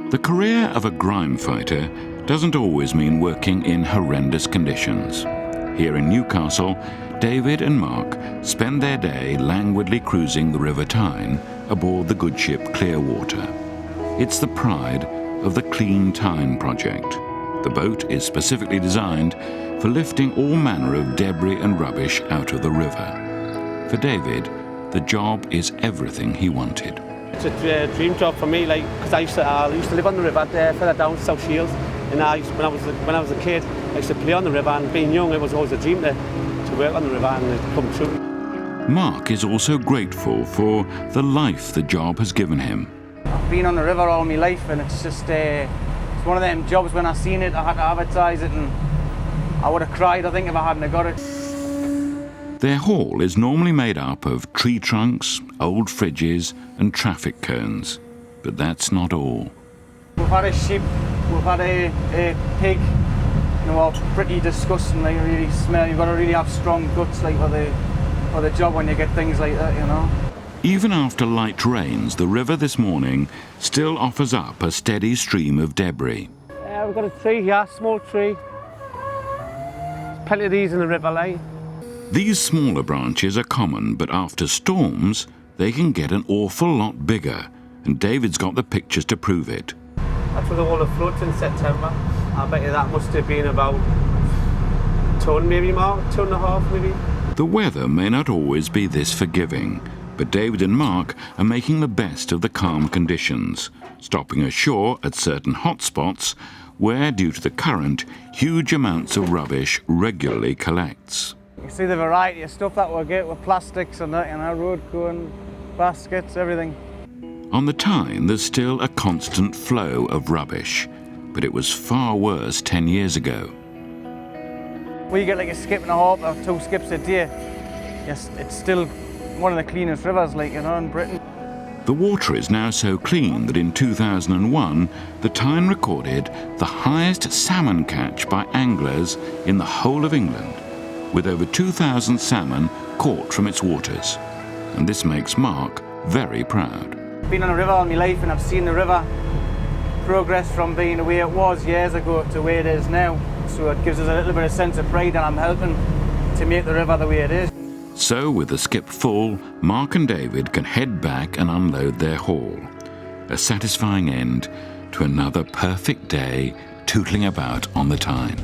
The career of a grime fighter doesn't always mean working in horrendous conditions. Here in Newcastle, David and Mark spend their day languidly cruising the River Tyne aboard the good ship Clearwater. It's the pride of the Clean Tyne project. The boat is specifically designed for lifting all manner of debris and rubbish out of the river. For David, the job is everything he wanted. It's a dream job for me, because I used to live on the river there, further down South Shields, and when I was a kid, I used to play on the river, and being young, it was always a dream to work on the river, and it come true. Mark is also grateful for the life the job has given him. I've been on the river all my life, and it's just it's one of them jobs. When I seen it, I had to advertise it, and I would have cried, I think, if I hadn't got it. Their haul is normally made up of tree trunks, old fridges and traffic cones. But that's not all. We've had a sheep, we've had a pig, all pretty disgusting, really smell. You've got to really have strong guts for the job when you get things like that, Even after light rains, the river this morning still offers up a steady stream of debris. We've got a tree here, small tree. There's plenty of these in the river, These smaller branches are common, but after storms, they can get an awful lot bigger, and David's got the pictures to prove it. That's with all the floods in September. I bet you that must have been about a ton, maybe, Mark, 2.5 maybe. The weather may not always be this forgiving, but David and Mark are making the best of the calm conditions, stopping ashore at certain hot spots where, due to the current, huge amounts of rubbish regularly collects. You see the variety of stuff that we'll get with plastics and that, road cone, baskets, everything. On the Tyne, there's still a constant flow of rubbish, but it was far worse 10 years ago. We get like a skip and a half or 2 skips a day. Yes, it's still one of the cleanest rivers, in Britain. The water is now so clean that in 2001, the Tyne recorded the highest salmon catch by anglers in the whole of England, with over 2,000 salmon caught from its waters. And this makes Mark very proud. I've been on a river all my life, and I've seen the river progress from being the way it was years ago to where it is now. So it gives us a little bit of sense of pride that I'm helping to make the river the way it is. So with the skip full, Mark and David can head back and unload their haul. A satisfying end to another perfect day tootling about on the Tyne.